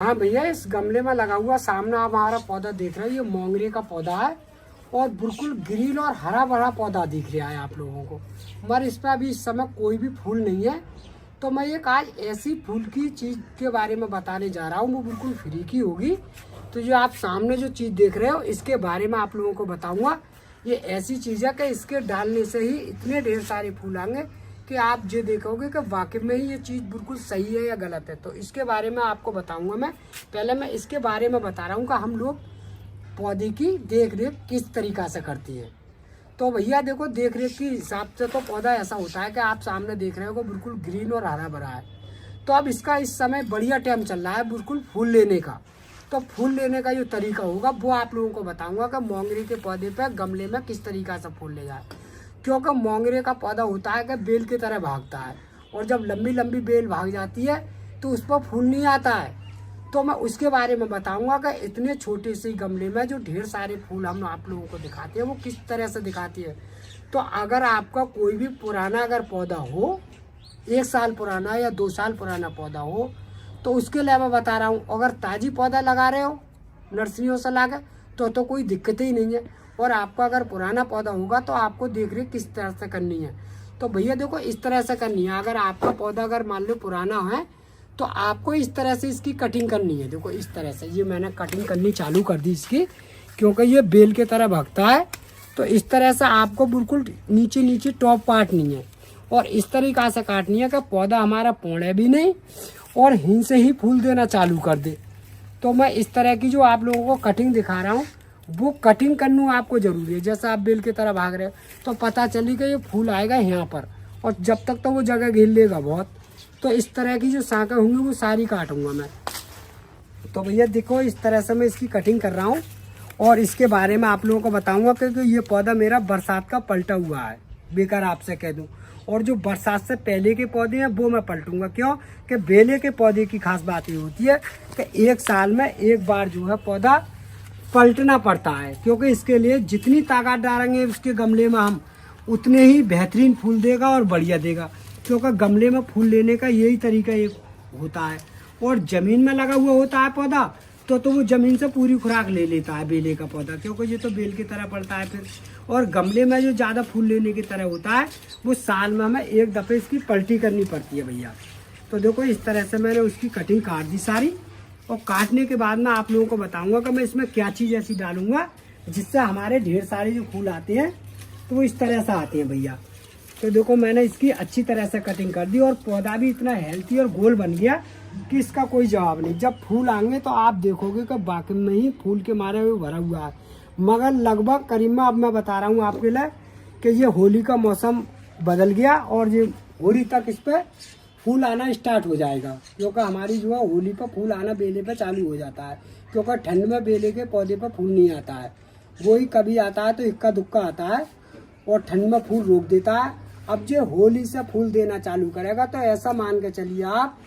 हाँ भैया, इस गमले में लगा हुआ सामने आप हमारा पौधा देख रहे हो, ये मोंगरे का पौधा है और बिल्कुल ग्रीन और हरा भरा पौधा दिख रहा है आप लोगों को। मगर इस पर अभी इस समय कोई भी फूल नहीं है। तो मैं एक आज ऐसी फूल की चीज़ के बारे में बताने जा रहा हूँ, वो बिल्कुल फ्री की होगी। तो जो आप सामने जो चीज़ देख रहे हो, इसके बारे में आप लोगों को बताऊँगा। ये ऐसी चीज़ है कि इसके डालने से ही इतने ढेर सारे फूल आएंगे कि आप ये देखोगे कि वाकई में ही ये चीज़ बिल्कुल सही है या गलत है। तो इसके बारे में आपको बताऊंगा मैं। पहले मैं इसके बारे में बता रहा हूँ कि हम लोग पौधे की देख रेख किस तरीक़ा से करती है। तो भैया देखो, देख रेख के हिसाब से तो पौधा ऐसा होता है कि आप सामने देख रहे हो बिल्कुल ग्रीन और हरा भरा है। तो अब इसका इस समय बढ़िया टाइम चल रहा है बिल्कुल फूल लेने का। तो फूल लेने का जो तरीका होगा वो आप लोगों को बताऊंगा कि मोंगरे के पौधे पे गमले में किस तरीका से फूल ले जाए। क्योंकि मोंगरे का पौधा होता है कि बेल की तरह भागता है, और जब लंबी लंबी बेल भाग जाती है तो उस पर फूल नहीं आता है। तो मैं उसके बारे में बताऊंगा कि इतने छोटे से गमले में जो ढेर सारे फूल हम आप लोगों को दिखाते हैं वो किस तरह से दिखाती है। तो अगर आपका कोई भी पुराना अगर पौधा हो, 1 साल पुराना या 2 साल पुराना पौधा हो, तो उसके लिए मैं बता रहा हूँ। अगर ताज़ी पौधा लगा रहे हो नर्सरियों से लाके तो कोई दिक्कत ही नहीं है। और आपका अगर पुराना पौधा होगा तो आपको देख रेख किस तरह से करनी है। तो भैया देखो, इस तरह से करनी है। अगर आपका पौधा अगर मान लो पुराना है तो आपको इस तरह से इसकी कटिंग करनी है। देखो इस तरह से, ये मैंने कटिंग करनी चालू कर दी इसकी, क्योंकि ये बेल की तरह भागता है। तो इस तरह से आपको बिल्कुल नीचे नीचे टॉप काटनी है और इस तरीक़ा से काटनी है कि पौधा हमारा पौड़े भी नहीं और हिन से ही फूल देना चालू कर दे। तो मैं इस तरह की जो आप लोगों को कटिंग दिखा रहा हूँ वो कटिंग करना आपको ज़रूरी है। जैसा आप बेल की तरह भाग रहे हो तो पता चली कि ये फूल आएगा यहाँ पर, और जब तक तो वो जगह घेर लेगा बहुत। तो इस तरह की जो शाखें होंगी वो सारी काटूंगा मैं। तो भैया देखो, इस तरह से मैं इसकी कटिंग कर रहा हूँ और इसके बारे में आप लोगों को बताऊँगा, क्योंकि ये पौधा मेरा बरसात का पलटा हुआ है, बेकार आपसे कह दूँ। और जो बरसात से पहले के पौधे हैं वो मैं पलटूंगा। क्यों कि बेले के पौधे की खास बात ये होती है कि 1 साल में एक बार जो है पौधा पलटना पड़ता है, क्योंकि इसके लिए जितनी ताकत डालेंगे उसके गमले में हम, उतने ही बेहतरीन फूल देगा और बढ़िया देगा। क्योंकि गमले में फूल लेने का यही तरीका एक होता है। और ज़मीन में लगा हुआ होता है पौधा तो वो ज़मीन से पूरी खुराक ले लेता है बेले का पौधा, क्योंकि ये तो बेल की तरह पड़ता है फिर। और गमले में जो ज़्यादा फूल लेने की तरह होता है वो साल में हमें एक दफ़े इसकी पलटी करनी पड़ती है भैया। तो देखो इस तरह से मैंने उसकी कटिंग काट दी सारी, और काटने के बाद मैं आप लोगों को बताऊंगा कि मैं इसमें क्या चीज़ ऐसी डालूंगा जिससे हमारे ढेर सारे जो फूल आते हैं तो वो इस तरह से आते हैं भैया। तो देखो मैंने इसकी अच्छी तरह से कटिंग कर दी और पौधा भी इतना हेल्थी और गोल बन गया कि इसका कोई जवाब नहीं। जब फूल आएंगे तो आप देखोगे कि बाकी में ही फूल के मारे हुए भरा हुआ है। मगर लगभग करीब में अब मैं बता रहा हूँ आपके लिए कि ये होली का मौसम बदल गया और ये होली तक इस पर फूल आना स्टार्ट हो जाएगा। क्योंकि हमारी जो है होली पर फूल आना बेले पे चालू हो जाता है, क्योंकि ठंड में बेले के पौधे पर फूल नहीं आता है। वही कभी आता है तो इक्का दुक्का आता है और ठंड में फूल रोक देता है। अब जो होली से फूल देना चालू करेगा तो ऐसा मान के चलिए आप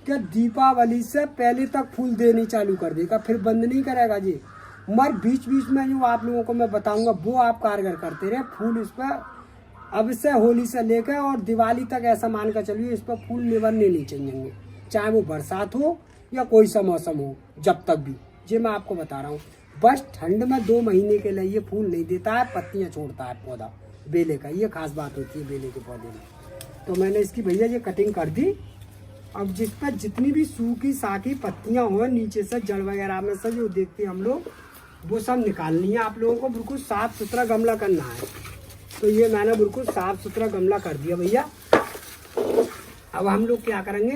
कि दीपावली से पहले तक फूल देनी चालू कर देगा, फिर बंद नहीं करेगा जी। मगर बीच बीच में जो आप लोगों को मैं बताऊंगा वो आप कारगर करते रहे फूल। इस पर अब से होली से लेकर और दिवाली तक ऐसा मान कर चलिए इस पर फूल निवरने नहीं चाहिए, चाहे वो बरसात हो या कोई सा मौसम हो। जब तक भी ये मैं आपको बता रहा हूँ, बस ठंड में 2 महीने के लिए ये फूल नहीं देता है, पत्तियाँ छोड़ता है पौधा बेले का। ये खास बात होती है बेले के पौधे में। तो मैंने इसकी भैया ये कटिंग कर दी। अब जिस पर जितनी भी सूखी साखी पत्तियाँ हो नीचे से जड़ वगैरह में से जो देखते हैं हम लोग, वो सब निकालनी है। आप लोगों को बिल्कुल साफ सुथरा गमला करना है। तो ये मैंने बिल्कुल साफ सुथरा गमला कर दिया भैया। अब हम लोग क्या करेंगे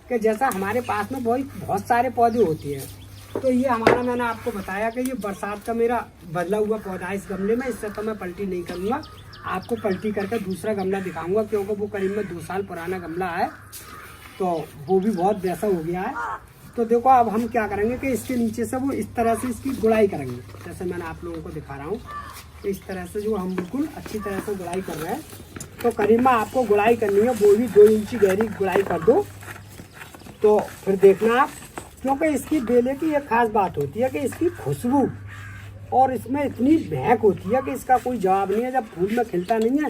कि जैसा हमारे पास में बहुत सारे पौधे होते हैं, तो ये हमारा मैंने आपको बताया कि ये बरसात का मेरा बदला हुआ पौधा है इस गमले में। इससे तो मैं पलटी नहीं करूँगा, आपको पलटी करके दूसरा गमला दिखाऊंगा, क्योंकि वो करीब में 2 साल पुराना गमला है तो वो भी बहुत वैसा हो गया है। तो देखो अब हम क्या करेंगे कि इसके नीचे से वो इस तरह से इसकी गुड़ाई करेंगे, जैसे मैंने आप लोगों को दिखा रहा हूँ। इस तरह से जो हम बिल्कुल अच्छी तरह से गुड़ाई कर रहे हैं। तो करीब में आपको गुड़ाई करनी है, वो भी 2 इंची गहरी गुड़ाई कर दो। तो फिर देखना आप, क्योंकि इसकी बेले की एक खास बात होती है कि इसकी खुशबू और इसमें इतनी महक होती है कि इसका कोई जवाब नहीं है। जब फूल में खिलता नहीं है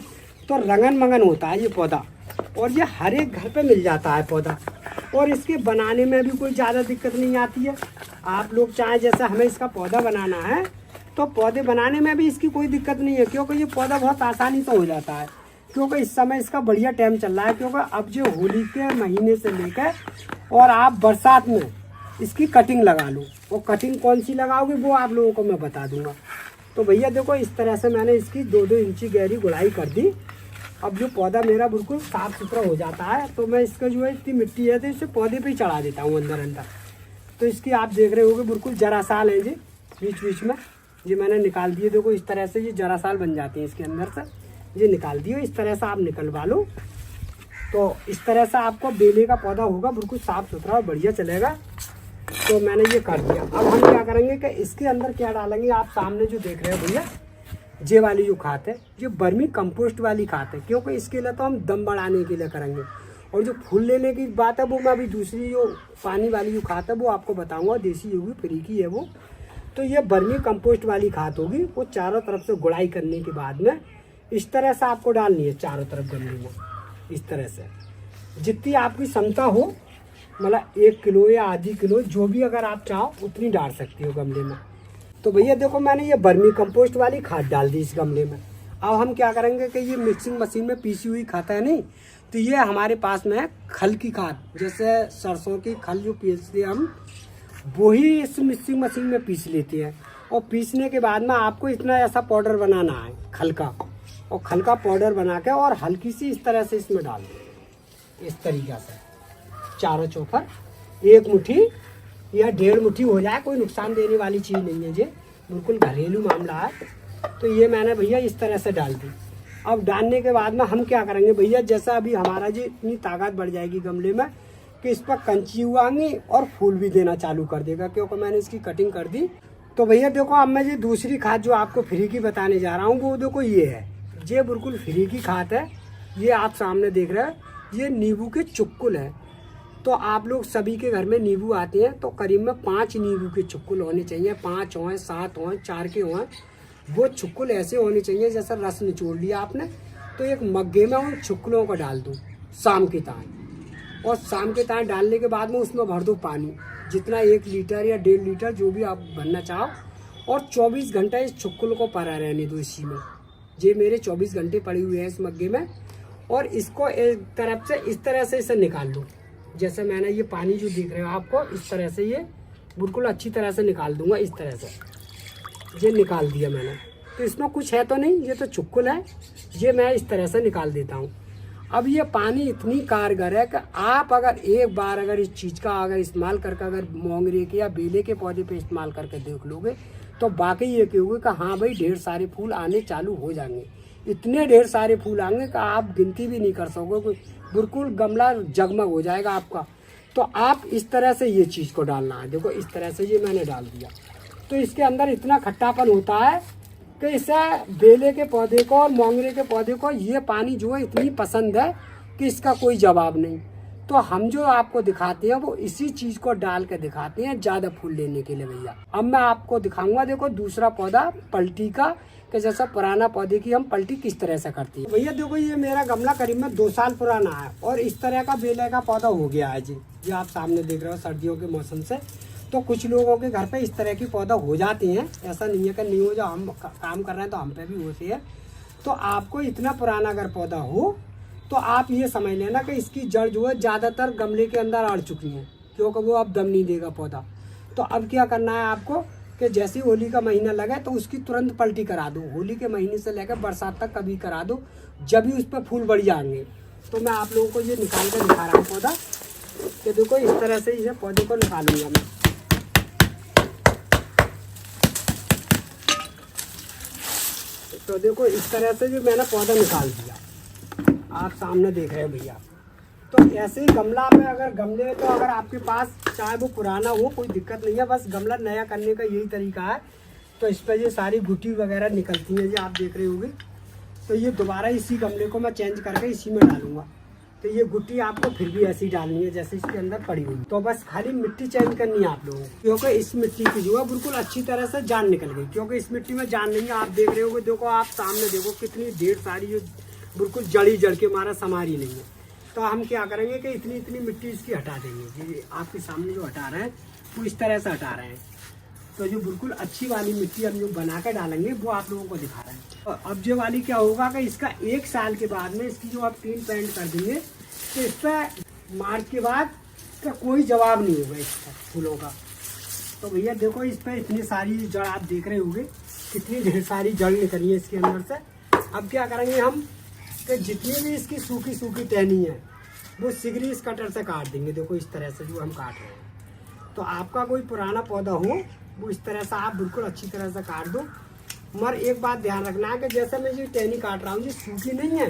तो रंगन मंगन होता है ये पौधा, और ये हर एक घर पे मिल जाता है पौधा। और इसके बनाने में भी कोई ज़्यादा दिक्कत नहीं आती है। आप लोग चाहें जैसे हमें इसका पौधा बनाना है तो पौधे बनाने में भी इसकी कोई दिक्कत नहीं है, क्योंकि ये पौधा बहुत आसानी से हो जाता है। क्योंकि इस समय इसका बढ़िया टाइम चल रहा है, क्योंकि अब जो होली के महीने से लेकर और आप बरसात में इसकी कटिंग लगा लो। वो कटिंग कौन सी लगाओगे वो आप लोगों को मैं बता दूंगा। तो भैया देखो इस तरह से मैंने इसकी 2-2 इंची गहरी गुड़ाई कर दी। अब जो पौधा मेरा बिल्कुल साफ़ सुथरा हो जाता है तो मैं इसका जो है इतनी मिट्टी है तो इसे पौधे पे ही चढ़ा देता हूँ अंदर अंदर। तो इसकी आप देख रहे होगे बिल्कुल जरा साल है जी, बीच बीच में ये मैंने निकाल दिए। देखो इस तरह से ये जरा साल बन जाती है इसके अंदर से, ये निकाल दिए। इस तरह से आप निकलवा लो तो इस तरह से आपको बेले का पौधा होगा, बिल्कुल साफ़ सुथरा और बढ़िया चलेगा। तो मैंने ये कर दिया। अब हम क्या करेंगे कि इसके अंदर क्या डालेंगे, आप सामने जो देख रहे हो भैया ये वाली जो खाद है, ये वर्मी कंपोस्ट वाली खाद है, क्योंकि इसके लिए तो हम दम बढ़ाने के लिए करेंगे। और जो फूल लेने की बात है वो मैं अभी दूसरी जो पानी वाली जो खाद है वो आपको बताऊंगा, देसी होगी, फ्री की है वो। तो ये वर्मी कंपोस्ट वाली खाद होगी, वो चारों तरफ से गुड़ाई करने के बाद में इस तरह से आपको डालनी है चारों तरफ गमले में। इस तरह से जितनी आपकी क्षमता हो, मतलब 1 किलो या आधी किलो जो भी अगर आप चाहो उतनी डाल सकती हो गमले में। तो भैया देखो मैंने ये वर्मी कंपोस्ट वाली खाद डाल दी इस गमले में। अब हम क्या करेंगे कि ये मिक्सिंग मशीन में पीसी हुई खाद है नहीं, तो ये हमारे पास में है खल की खाद, जैसे सरसों की खल जो पीसते हैं हम, वही इस मिक्सिंग मशीन में पीस लेते हैं। और पीसने के बाद में आपको इतना ऐसा पाउडर बनाना है खल का, और खल का पाउडर बना के और हल्की सी इस तरह से इसमें डाल दो। इस तरीक़ा से चारों चौफर 1 मुट्ठी या 1.5 मुट्ठी हो जाए, कोई नुकसान देने वाली चीज़ नहीं है, ये बिल्कुल घरेलू मामला है। तो ये मैंने भैया इस तरह से डाल दी। अब डालने के बाद में हम क्या करेंगे भैया, जैसा अभी हमारा जी इतनी ताकत बढ़ जाएगी गमले में कि इस पर कंची उगाएंगी और फूल भी देना चालू कर देगा, क्योंकि मैंने इसकी कटिंग कर दी। तो भैया देखो अब मैं ये दूसरी खाद जो आपको फ्री की बताने जा रहा हूँ वो देखो ये है, ये बिल्कुल फ्री की खाद है। ये आप सामने देख रहे हैं, ये नींबू के चुक्कुल है। तो आप लोग सभी के घर में नींबू आते हैं तो करीब में 5 नींबू के चुक्कुल होने चाहिए, 5 हों, 7 हों, 4 के हों। वो चुक्कुल ऐसे होने चाहिए जैसा रस निचोड़ लिया आपने, तो एक मग्गे में उन चुक्कुलों को डाल दो शाम के टाइम। और शाम के टाइम डालने के बाद में उसमें भर दो पानी, जितना 1 लीटर या 1.5 लीटर जो भी आप भरना चाहो, और 24 घंटे इस चुक्कुल को पड़ा रहने दो इसी में। ये मेरे 24 घंटे पड़ी हुई है इस मग्गे में। और इसको एक तरफ से इस तरह से इसे निकाल दो, जैसे मैंने ये पानी जो दिख रहे हो आपको, इस तरह से ये बिल्कुल अच्छी तरह से निकाल दूंगा। इस तरह से ये निकाल दिया मैंने। तो इसमें कुछ है तो नहीं, ये तो चुक्कुल है, ये मैं इस तरह से निकाल देता हूँ। अब ये पानी इतनी कारगर है कि आप अगर एक बार अगर इस चीज़ का अगर इस्तेमाल करके अगर मोंगरे के या बेले के पौधे पे इस्तेमाल करके देख लोगे तो बाकी ये कहोगे कि हाँ भाई ढेर सारे फूल आने चालू हो जाएंगे। इतने ढेर सारे फूल आएंगे कि आप गिनती भी नहीं कर सकोगे, बिल्कुल गमला जगमग हो जाएगा आपका। तो आप इस तरह से ये चीज़ को डालना है। देखो इस तरह से ये मैंने डाल दिया, तो इसके अंदर इतना खट्टापन होता है कि इसे बेले के पौधे को और मोंगरे के पौधे को ये पानी जो है इतनी पसंद है कि इसका कोई जवाब नहीं। तो हम जो आपको दिखाते हैं वो इसी चीज़ को डाल के दिखाते हैं ज़्यादा फूल लेने के लिए भैया। अब मैं आपको दिखाऊंगा, देखो दूसरा पौधा पलटी का, कि जैसा पुराना पौधे की हम पलटी किस तरह से करती है। भैया देखो ये मेरा गमला करीब में 2 साल पुराना है और इस तरह का बेले का पौधा हो गया है जी। ये आप सामने देख रहे हो सर्दियों के मौसम से। तो कुछ लोगों के घर पे इस तरह की पौधा हो जाते हैं, ऐसा नहीं है कि नहीं हो, जो हम काम कर रहे हैं तो हम पे भी होती है। तो आपको इतना पुराना अगर पौधा हो तो आप ये समझ लेना कि इसकी जड़ जो है ज़्यादातर गमले के अंदर अड़ चुकी है, क्योंकि वो अब दम नहीं देगा पौधा। तो अब क्या करना है आपको कि जैसे होली का महीना लगे तो उसकी तुरंत पलटी करा दो। होली के महीने से लेकर बरसात तक कभी करा दो, जब भी उस पर फूल बढ़ जाएंगे। तो मैं आप लोगों को ये निकाल कर दिखा रहा हूँ पौधा, कि देखो इस तरह से इसे पौधे को निकालूंगा मैं। तो देखो इस तरह से जो मैंने पौधा निकाल दिया, आप सामने देख रहे हो भैया। तो ऐसे ही गमला में अगर गमले तो अगर आपके पास चाहे वो पुराना हो कोई दिक्कत नहीं है, बस गमला नया करने का यही तरीका है। तो इस पर ये सारी गुटी वगैरह निकलती है, ये आप देख रहे होंगे। तो ये दोबारा इसी गमले को मैं चेंज करके इसी में डालूंगा। तो ये गुटी आपको फिर भी ऐसी डालनी है जैसे इसके अंदर पड़ी हुई। तो बस खाली मिट्टी चेंज करनी है आप लोगों को, क्योंकि इस मिट्टी की जो है बिल्कुल अच्छी तरह से जान निकल गई, क्योंकि इस मिट्टी में जान नहीं है। आप देख रहे होगे, देखो आप सामने देखो कितनी ढेर सारी जो बिल्कुल जड़ी जड़ के मारा समारी नहीं है। तो हम क्या करेंगे कि इतनी इतनी मिट्टी इसकी हटा देंगे। ये आपके सामने जो हटा रहे हैं वो इस तरह से हटा रहे हैं। तो जो बिल्कुल अच्छी वाली मिट्टी हम जो बना कर डालेंगे वो आप लोगों को दिखा रहे हैं। और अब जो वाली क्या होगा कि इसका 1 साल के बाद में इसकी जो आप टीन पेंट कर देंगे तो इस पर मार्च के बाद का कोई जवाब नहीं होगा इस पर फूलों का। तो भैया देखो इस पर इतनी सारी जड़ आप देख रहे होंगे, कितनी ढेर सारी जड़ निकली है इसके अंदर से। अब क्या करेंगे हम कि जितनी भी इसकी सूखी सूखी टहनी है वो सिगरी इस कटर से काट देंगे। देखो इस तरह से जो हम काट रहे हैं। तो आपका कोई पुराना पौधा हो वो इस तरह से आप बिल्कुल अच्छी तरह से काट दो। मगर एक बात ध्यान रखना है कि जैसे मैं ये टहनी काट रहा हूँ ये सूखी नहीं है,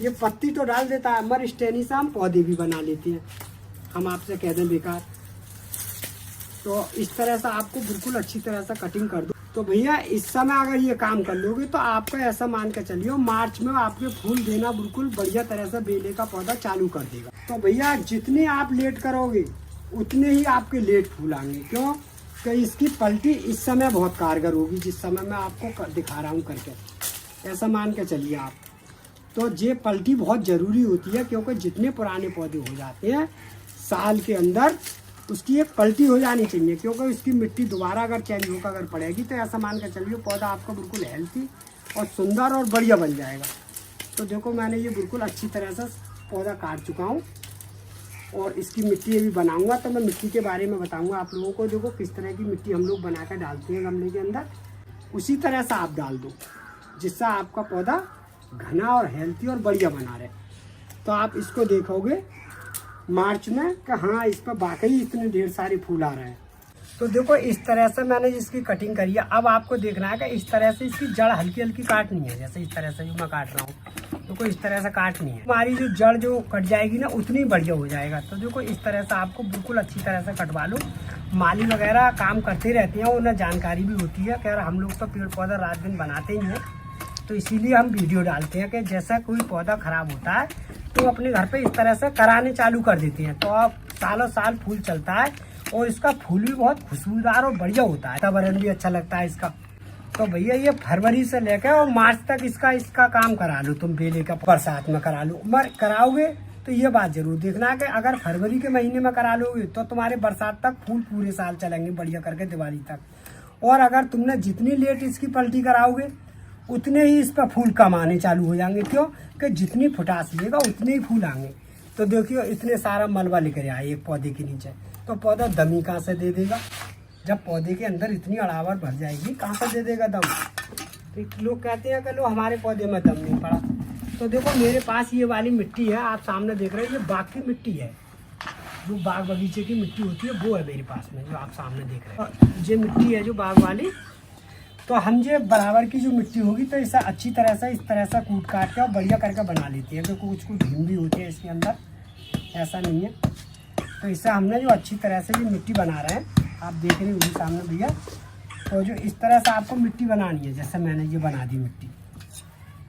ये पत्ती तो डाल देता है मगर इस टहनी से हम पौधे भी बना लेते हैं। हम आपसे कह दें बेकार। तो इस तरह से आपको बिल्कुल अच्छी तरह से कटिंग कर दो। तो भैया इस समय अगर ये काम कर लोगे तो आपका ऐसा मान के चलिए मार्च में आपके फूल देना बिल्कुल बढ़िया तरह से बेले का पौधा चालू कर देगा। तो भैया जितने आप लेट करोगे उतने ही आपके लेट फूल आएंगे। क्यों कि इसकी पलटी इस समय बहुत कारगर होगी, जिस समय मैं आपको दिखा रहा हूँ करके, ऐसा मान के चलिए आप। तो ये पलटी बहुत ज़रूरी होती है क्योंकि जितने पुराने पौधे हो जाते हैं साल के अंदर उसकी एक पलटी हो जानी चाहिए। क्योंकि उसकी मिट्टी दोबारा अगर चेंज होकर अगर पड़ेगी तो ऐसा मान कर चलिए पौधा आपका बिल्कुल हेल्थी और सुंदर और बढ़िया बन जाएगा। तो देखो मैंने ये बिल्कुल अच्छी तरह से पौधा काट चुका हूँ और इसकी मिट्टी भी बनाऊंगा। तो मैं मिट्टी के बारे में बताऊंगा आप लोगों को। देखो किस तरह की मिट्टी हम लोग बना कर डालते हैं गमले के अंदर, उसी तरह से आप डाल दो जिससे आपका पौधा घना और हेल्थी और बढ़िया बना रहे। तो आप इसको देखोगे मार्च में कि हाँ इस पर वाकई इतने ढेर सारे फूल आ रहे हैं। तो देखो इस तरह से मैंने इसकी कटिंग करी है। अब आपको देखना है कि इस तरह से इसकी जड़ हल्की हल्की काटनी है, जैसे इस तरह से जो मैं काट रहा हूँ। तो कोई इस तरह से काटनी है, हमारी जो जड़ जो कट जाएगी ना उतनी बढ़िया हो जाएगा। तो देखो इस तरह से आपको बिल्कुल अच्छी तरह से कटवा लो। माली वगैरह काम करते रहते हैं, उन्हें जानकारी भी होती है। खैर हम लोग तो पेड़ पौधा रात दिन बनाते ही हैं, तो इसीलिए हम वीडियो डालते हैं कि जैसा कोई पौधा खराब होता है तो अपने घर पे इस तरह से कराने चालू कर देते हैं। तो अब सालों साल फूल चलता है और इसका फूल भी बहुत खुशबूदार और बढ़िया होता है, वातावरण भी अच्छा लगता है इसका। तो भैया ये फरवरी से लेकर और मार्च तक इसका काम करा लो तुम बेले का, बरसात में करा लो। मगर कराओगे तो ये बात जरूर देखना है कि अगर फरवरी के महीने में करा लोगे तो तुम्हारे बरसात तक फूल पूरे साल चलेंगे बढ़िया करके दिवाली तक। और अगर तुमने जितनी लेट इसकी पलटी कराओगे उतने ही इस पर फूल कम आने चालू हो जाएंगे। क्यों कि जितनी फुटास लेगा उतने ही फूल आएंगे। तो देखियो इतने सारा मलबा लेकर आए एक पौधे के नीचे, तो पौधा दम ही कहाँ से दे देगा। जब पौधे के अंदर इतनी अड़ावट भर जाएगी कहाँ से दे देगा दम। तो लोग कहते हैं कि लो हमारे पौधे में दम नहीं पड़ा। तो देखो मेरे पास ये वाली मिट्टी है, आप सामने देख रहे हैं, ये बाग की मिट्टी है। जो बाग बगीचे की मिट्टी होती है वो है मेरे पास में, जो आप सामने देख रहे हैं। ये मिट्टी है जो बाग वाली। तो हम ये बराबर की जो मिट्टी होगी तो इसे अच्छी तरह से इस तरह से कूट काट के और बढ़िया करके बना लेती है। क्योंकि कुछ भीम भी होती है इसके अंदर, ऐसा नहीं है। तो इससे हमने जो अच्छी तरह से ये मिट्टी बना रहे हैं, आप देख रहे होंगे सामने भैया। तो जो इस तरह से आपको मिट्टी बनानी है, जैसे मैंने ये बना दी मिट्टी।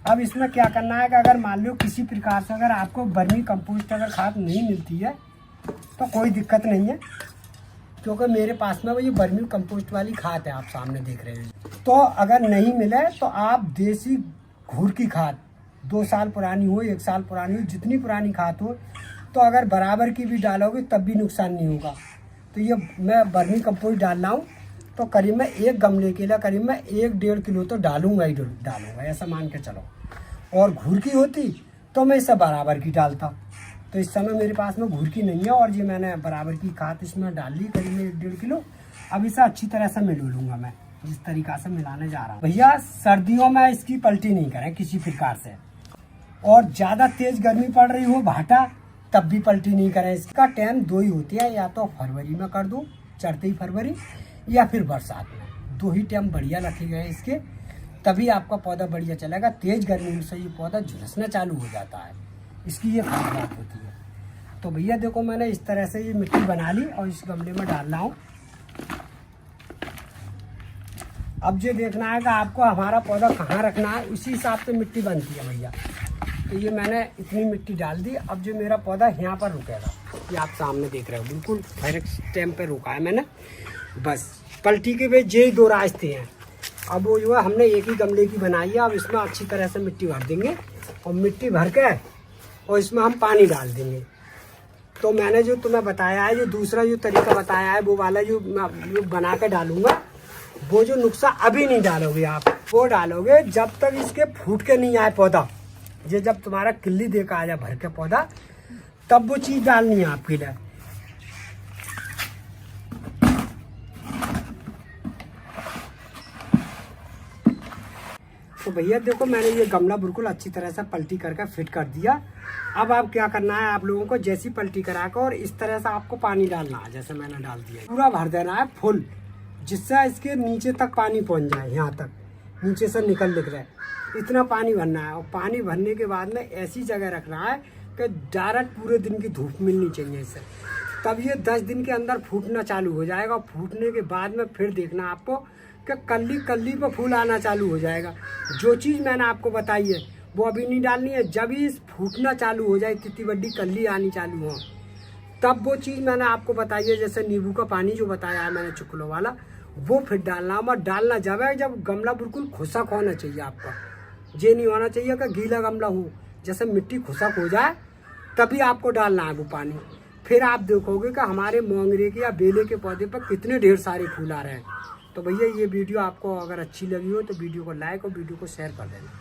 अब इसमें क्या करना है कि अगर मान लो किसी प्रकार से अगर आपको वर्मी कंपोस्ट अगर खाद नहीं मिलती है तो कोई दिक्कत नहीं है, क्योंकि मेरे पास में वो ये वर्मी कंपोस्ट वाली खाद है, आप सामने देख रहे हैं। तो अगर नहीं मिले तो आप देसी घूर की खाद 2 साल पुरानी हो 1 साल पुरानी हो, जितनी पुरानी खाद हो, तो अगर बराबर की भी डालोगे तब भी नुकसान नहीं होगा। तो ये मैं वर्मी कंपोस्ट डाल रहा हूँ तो करीब मैं एक गमले के लिए करीब मैं 1-1.5 किलो तो डालूंगा ही डालूंगा, ऐसा मान के चलो। और घूर की होती तो मैं इससे बराबर की डालता। तो इस समय मेरे पास में घूर की नहीं है और ये मैंने बराबर की खाद इसमें डाल ली करीब में 1-1.5 किलो। अब इसे अच्छी तरह से मिला लूँगा मैं, जिस तरीका से मिलाने जा रहा हूँ। भैया सर्दियों में इसकी पलटी नहीं करें किसी प्रकार से, और ज़्यादा तेज गर्मी पड़ रही हो भाटा तब भी पलटी नहीं करें। इसका टाइम 2 ही होती है, या तो फरवरी में कर दो चढ़ते ही फरवरी, या फिर बरसात में। 2 ही टाइम बढ़िया रखे गए इसके, तभी आपका पौधा बढ़िया चलेगा। तेज गर्मी से ये पौधा झुलसना चालू हो जाता है, इसकी ये खास बात होती है। तो भैया देखो मैंने इस तरह से ये मिट्टी बना ली और इस गमले में डाल रहा हूँ। अब ये देखना है कि आपको हमारा पौधा कहाँ रखना है, उसी हिसाब से मिट्टी बनती है भैया। तो ये मैंने इतनी मिट्टी डाल दी। अब जो मेरा पौधा यहाँ पर रुकेगा, ये आप सामने देख रहे हो, बिल्कुल डायरेक्ट स्टेम पे रुका है मैंने। बस पलटी के बीच ये 2 रास्ते हैं। अब वो जो है हमने एक ही गमले की बनाई है। अब इसमें अच्छी तरह से मिट्टी भर देंगे और मिट्टी भर के और इसमें हम पानी डाल देंगे। तो मैंने जो तुम्हें बताया है, जो दूसरा जो तरीका बताया है, वो वाला जो बना के डालूंगा, वो जो नुस्खा अभी नहीं डालोगे आप, वो डालोगे जब तक इसके फूट के नहीं आए पौधा। ये जब तुम्हारा किल्ली देकर आ जाए भर के पौधा, तब वो चीज़ डालनी है आपके लिए। तो भैया देखो, मैंने ये गमला बिल्कुल अच्छी तरह से पलटी करके फिट कर दिया। अब आप क्या करना है, आप लोगों को जैसी पलटी करा कर और इस तरह से आपको पानी डालना है, जैसे मैंने डाल दिया। पूरा भर देना है फुल, जिससे इसके नीचे तक पानी पहुंच जाए, यहाँ तक नीचे से निकल रहा है, इतना पानी भरना है। और पानी भरने के बाद में ऐसी जगह रखना है कि डायरेक्ट पूरे दिन की धूप मिलनी चाहिए इससे, तब ये 10 दिन के अंदर फूटना चालू हो जाएगा। फूटने के बाद में फिर देखना आपको कि कल्ली कल्ली पर फूल आना चालू हो जाएगा। जो चीज़ मैंने आपको बताई है वो अभी नहीं डालनी है। जब ये फूटना चालू हो जाए, इतनी बड़ी कल्ली आनी चालू हो, तब वो चीज़ मैंने आपको बताई है, जैसे नींबू का पानी जो बताया है मैंने चुकलो वाला, वो फिर डालना। मत डालना जब गमला बिल्कुल खुशक होना चाहिए आपका। ये नहीं होना चाहिए कि गीला गमला हो, जैसे मिट्टी खुशक हो जाए तभी आपको डालना है वो पानी। फिर आप देखोगे कि हमारे मोंगरे के या बेले के पौधे पर कितने ढेर सारे फूल आ रहे हैं। तो भैया ये वीडियो आपको अगर अच्छी लगी हो तो वीडियो को लाइक और वीडियो को शेयर कर देना।